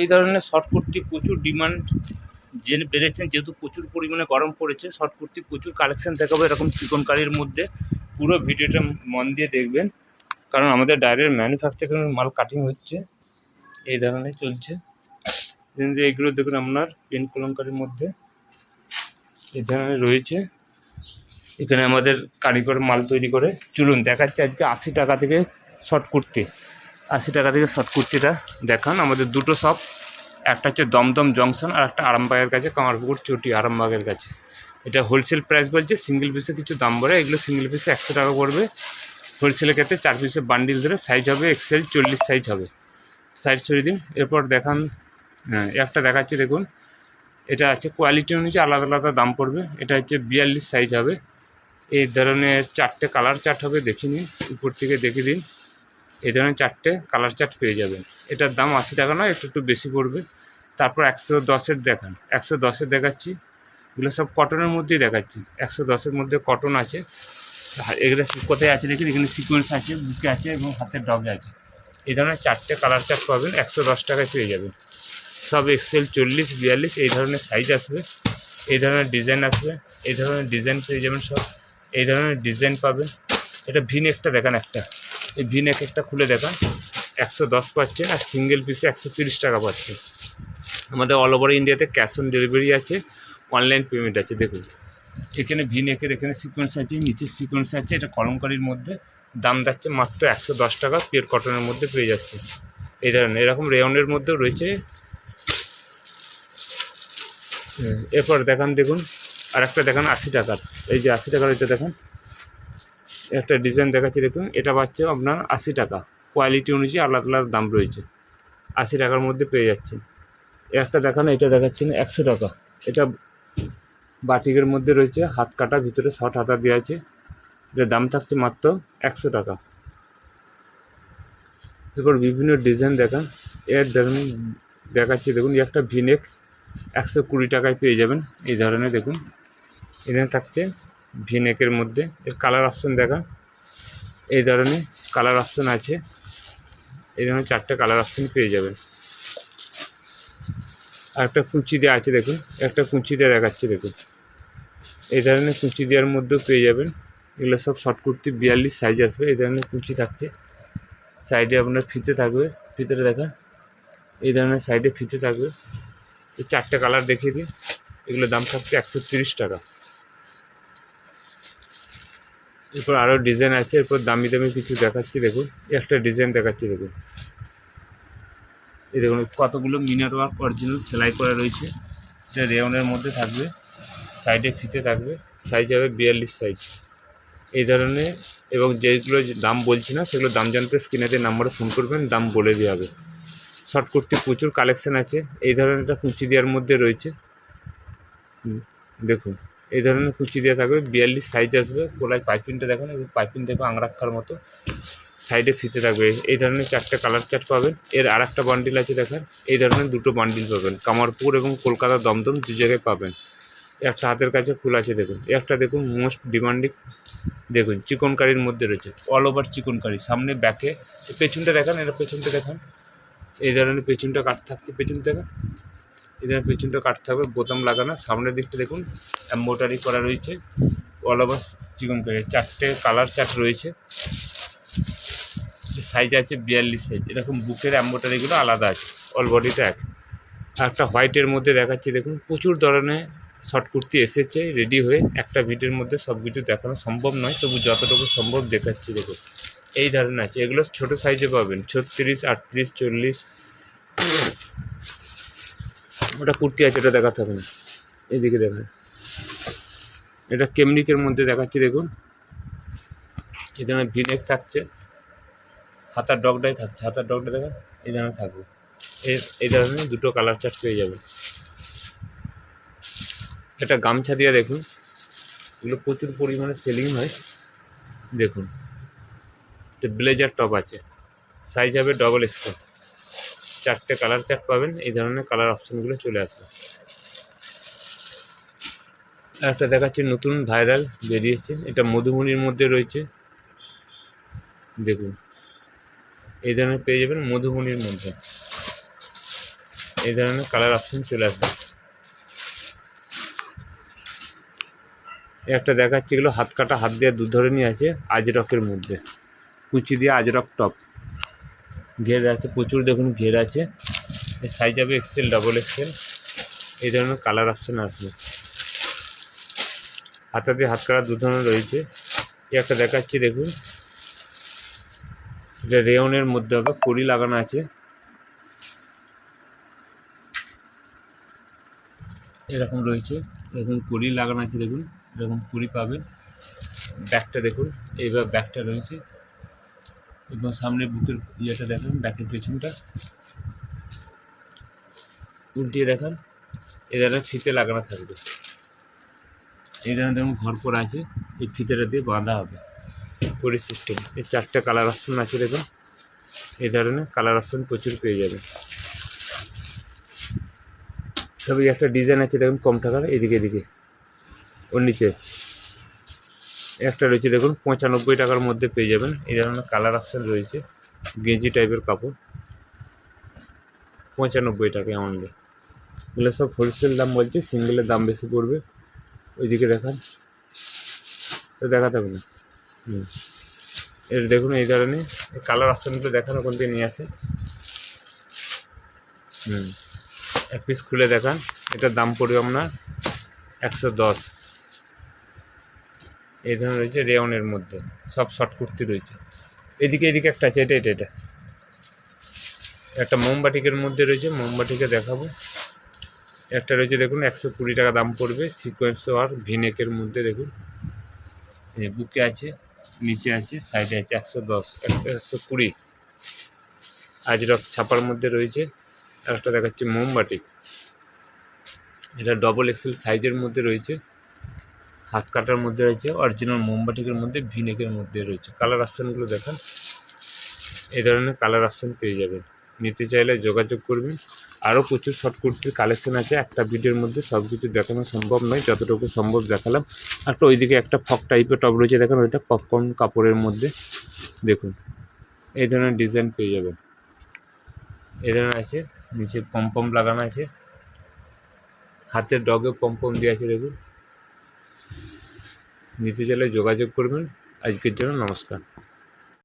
এই ধরনের শর্ট কুর্তি প্রচুর ডিমান্ড বেড়েছে, যেহেতু প্রচুর পরিমাণে গরম পড়েছে। শর্ট কুর্তি প্রচুর কালেকশন দেখাবো এরকম চিকনকারির মধ্যে। পুরো ভিডিওটা মন দিয়ে দেখবেন, কারণ আমাদের ডাইরেক্ট ম্যানুফ্যাকচারিং মাল কাটিং হচ্ছে, এই ধরনের চলছে। কিন্তু এগুলো দেখুন আপনার পেন কলমকারির মধ্যে এই ধরনের রয়েছে। এখানে আমাদের কারিগর মাল তৈরি করে। চলুন দেখাচ্ছে আজকে 80 টাকা থেকে শর্ট কুর্তি। 80 টাকা থেকে শর্ট কুর্তিটা দেখান। আমাদের দুটো শপ, একটা হচ্ছে দমদম জংশন আর একটা আরামবাগের কাছে, কামারপুকুর চটি আরামবাগের কাছে। এটা হোলসেল প্রাইস বলছে, সিঙ্গেল পিসে কিছু দাম বলে। এগুলো সিঙ্গেল পিসে 100 টাকা পড়বে। হোলসেলের ক্ষেত্রে 4 পিসের বান্ডিল ধরে সাইজ হবে এক্সেল 40 সাইজ হবে। সাইজ সরিয়ে দিন। এরপর দেখান, একটা দেখাচ্ছি দেখুন। এটা আছে কোয়ালিটি অনুযায়ী আলাদা আলাদা দাম পড়বে। এটা হচ্ছে 42 সাইজ হবে। এই ধরনের 4টে কালার চার্ট হবে, দেখে নিন, উপর থেকে দেখে দিন। এই ধরনের 4টে কালার চার্ট পেয়ে যাবেন। এটার দাম 80 টাকা নয়, একটু বেশি পড়বে। তারপর 110-এর দেখান। 110-এর দেখাচ্ছি। এগুলো সব কটনের মধ্যেই দেখাচ্ছি। 110-এর মধ্যে কটন আছে। এগুলো কোথায় আছে দেখুন, এখানে সিকোয়েন্স আছে, বুকে আছে এবং হাতের ডগে আছে। এই ধরনের 4টে কালার চার্ট পাবেন, 110 টাকায় পেয়ে যাবেন। সব এক্সেল 40, 42 এই ধরনের সাইজ আসবে। এই ধরনের ডিজাইন আসবে। এই ধরনের ডিজাইন পেয়ে যাবেন সব। এই ধরনের ডিজাইন পাবেন। এটা ভিনেকটা দেখান একটা। এই ভিনেক একটা খুলে দেখান। 110 পাচ্ছেন, আর সিঙ্গেল পিসে 130 টাকা পাচ্ছেন। আমাদের অল ওভার ইন্ডিয়াতে ক্যাশ অন ডেলিভারি আছে, অনলাইন পেমেন্ট আছে। দেখুন এখানে ভিনেকের এখানে সিকোয়েন্স আছে, নিচে সিকোয়েন্স আছে। এটা কলমকারির মধ্যে দাম যাচ্ছে মাত্র 110 টাকা। পিওর কটনের মধ্যে পেয়ে যাচ্ছে। এই ধরনের এরকম রেয়নের মধ্যেও রয়েছে। এরপর দেখান, দেখুন আর একটা দেখান 80 টাকার। এই যে 80 টাকার এটা দেখুন, একটা ডিজাইন দেখাচ্ছি দেখুন। এটা পাচ্ছে আপনার 80 টাকা। কোয়ালিটি অনুযায়ী আলাদা আলাদা দাম রয়েছে। 80 টাকার মধ্যে পেয়ে যাচ্ছেন। একটা দেখান, এটা দেখাচ্ছেন 100 টাকা। এটা বাটিকের মধ্যে রয়েছে, হাত কাটা, ভিতরে শর্ট হাতা দেওয়া আছে। এটার দাম থাকছে মাত্র 100 টাকা। এরপর বিভিন্ন ডিজাইন দেখান। এর দেখুন দেখাচ্ছি দেখুন, একটা ভিনেক 120 টাকায় পেয়ে যাবেন। এই ধরনের দেখুন, এখানে থাকছে ভিনেকের মধ্যে। এর কালার অপশান দেখান। এই ধরনের কালার অপশান আছে। এই ধরনের 4টে কালার অপশান পেয়ে যাবেন। আর একটা কুচি দেওয়া আছে দেখুন, একটা কুচি দিয়ে দেখাচ্ছি দেখুন। এই ধরনের কুচি দেওয়ার মধ্যেও পেয়ে যাবেন। এগুলো সব শর্ট কুর্তি 42 সাইজ আসবে। এই ধরনের কুচি থাকছে। সাইডে আপনার ফিতে থাকবে, ফিতেটা দেখান। এই ধরনের সাইডে ফিতে থাকবে। এই 4টে কালার দেখিয়ে দিন। এগুলোর দাম থাকছে 130 টাকা। এরপর আরও ডিজাইন আছে। এরপর দামি দামি কিছু দেখাচ্ছি দেখুন। একটা ডিজাইন দেখাচ্ছি দেখুন। এই দেখুন কতগুলো মিনার ওয়ার্ক অরিজিনাল সেলাই করা রয়েছে। এটা রেয়নের মধ্যে থাকবে, সাইডে ফিতে থাকবে। সাইজ হবে 42 সাইজ। এই ধরনের এবং যেগুলো দাম বলছি না, সেগুলো দাম জানতে স্ক্রিনেতে নাম্বারে ফোন করবেন, দাম বলে দেওয়া হবে। শর্ট কুর্তি প্রচুর কালেকশান আছে। এই ধরনের একটা কুচি দেওয়ার মধ্যে রয়েছে দেখুন। এই ধরনের কুচি দেওয়া থাকবে, 42 সাইজ আসবে। গলায় পাইপিংটা দেখুন, এবং পাইপিং দেখো আংরাক্ষার মতো। সাইডে ফিতে থাকবে। এই ধরনের 4টে কালার চার্ট পাবেন। এর আর একটা বান্ডিল আছে দেখেন। এই ধরনের দুটো বান্ডিল পাবেন, কামারপুর এবং কলকাতা দমদম দু জায়গায় পাবেন। একটা হাতের কাছে ফুল আছে দেখুন। একটা দেখুন মোস্ট ডিমান্ডিং দেখুন, চিকনকারির মধ্যে রয়েছে, অল ওভার চিকনকারি। সামনে ব্যাকে পেছনটা দেখান, এটা পেছনটা দেখান। এই ধরনের পেছনটা কাট থাকছে, পেছনটা দেখান। এই ধরনের পেছনটা কাট থাকবে, বোতাম লাগানো। সামনের দিকটা দেখুন এমব্রয়ডারি করা রয়েছে, অল ওভার চিকনকারি। 4টে কালার চার্ট রয়েছে। সাইজ আছে 42 সাইজ। এরকম বুকের এমব্রয়ডারিগুলো আলাদা আছে, অল বডিটা এক। একটা হোয়াইটের মধ্যে দেখাচ্ছি দেখুন। প্রচুর ধরনের শর্ট কুর্তি এসেছে রেডি হয়ে। একটা ভিডিওর মধ্যে সব কিছু দেখানো সম্ভব নয়, তবু যতটুকু সম্ভব দেখাচ্ছি দেখুন। এই ধরনের আছে। এগুলো ছোটো সাইজে পাবেন, 36, 38, 40। ওটা কুর্তি আছে, ওটা দেখাতে হবে না। এইদিকে দেখেন, এটা কেমনিকের মধ্যে দেখাচ্ছি দেখুন। এই ধরনের ভিনেক থাকছে, হাতার ডগটাই থাকছে। হাতার ডগটা দেখেন, এই ধরনের থাকবে। এই ধরনের দুটো কালার চার্ট পেয়ে যাবেন। এটা গামছা দিয়ে দেখুন, এগুলো প্রচুর পরিমাণে সেলিং হয় দেখুন। এটা ব্লেজার টপ আছে, সাইজ হবে ডবল এক্সেল। 4টে কালার চার্ট পাবেন। এই ধরনের কালার অপশানগুলো চলে আসে। একটা দেখাচ্ছি নতুন ভাইরাল বেরিয়েছে, এটা মধুমণির মধ্যে রয়েছে দেখুন। এই ধরনের পেয়ে যাবেন মধুমণির মধ্যে। এই ধরনের কালার অপশন চলে আসবে। একটা দেখাচ্ছি, এগুলো হাত কাটা, হাত দিয়ে দু ধরনের আছে, আজরকের মধ্যে কুচি দিয়ে আজরক টপ ঘের আছে প্রচুর, দেখুন ঘের আছে। এর সাইজ হবে এক্সেল, ডবল এক্সেল। এই ধরনের কালার অপশান আসবে। হাতা দিয়ে হাত কাটা দু ধরনের রয়েছে। এই একটা দেখাচ্ছি, দেখুন এটা রেয়নের মধ্যে হবে, কড়ি লাগানো আছে। এরকম রয়েছে, দেখুন কড়ি লাগানো আছে, দেখুন এরকম কড়ি পাবেন। ব্যাগটা দেখুন, এইবার ব্যাগটা রয়েছে এবং সামনে বুকের ইয়েটা দেখুন, ব্যাকের পেছনটা উল্টিয়ে দেখান। এই ধরনের ফিতে লাগানো থাকবে। এই ধরনের দেখুন ঘর করা আছে, এই ফিতেটা দিয়ে বাঁধা হবে কড়ি সিস্টেম। এই 4টে কালার অপশন আছে, দেখুন এই ধরনের কালার অপশন প্রচুর পেয়ে যাবে। তবে একটা ডিজাইন আছে, দেখুন কম টাকার, এদিকে ওর নিচে একটা রয়েছে, দেখুন 95 টাকার মধ্যে পেয়ে যাবেন। এই ধরনের কালার অপশান রয়েছে, গেঞ্জি টাইপের কাপড়, 95 টাকায় অনলি। এগুলো সব হোলসেল দাম বলছে, সিঙ্গেলের দাম বেশি পড়বে। ওইদিকে দেখান, তো দেখাতে হবে না। এর দেখুন এই ধরনের কালার অপশানগুলো দেখান, ওখান থেকে নিয়ে আসে। এক পিস খুলে দেখান। এটার দাম পড়বে আপনার 110। এই ধরনের রয়েছে রেয়নের মধ্যে, সব শর্ট কুর্তি রয়েছে। এদিকে একটা আছে, এটা একটা মোমবাটিকের মধ্যে রয়েছে, মোমবাটিকে দেখাবো। একটা রয়েছে দেখুন 120 টাকা দাম পড়বে, সিকোয়েন্স আর ভিনেকের মধ্যে। দেখুন বুকে আছে, নিচে আছে, সাইডে আছে। 110, একটা 120। আজরক ছাপার মধ্যে রয়েছে। আর একটা দেখাচ্ছি মোমবাটিক, এটা ডবল এক্সেল সাইজের মধ্যে রয়েছে, হাত কাটার মধ্যে রয়েছে, অরিজিনাল মোমবাটিকের মধ্যে, ভিনেকের মধ্যে রয়েছে। কালার অপশানগুলো দেখান। এই ধরনের কালার অপশান পেয়ে যাবেন। নিতে চাইলে যোগাযোগ করবেন। আরও প্রচুর শর্ট কুর্তির কালেকশন আছে, একটা ভিডিওর মধ্যে সব কিছু দেখানো সম্ভব নয়, যতটুকু সম্ভব দেখালাম। একটা ওইদিকে একটা ফক টাইপের টপ রয়েছে, দেখুন ওইটা পপকর্ন কাপড়ের মধ্যে। দেখুন এই ধরনের ডিজাইন পেয়ে যাবেন। এই ধরনের আছে, নিচে পম্পম লাগানো আছে, হাতের ডগে পম্পম দিয়ে আছে। দেখুন নিতে চাইলে যোগাযোগ করবেন। আজকের জন্য নমস্কার।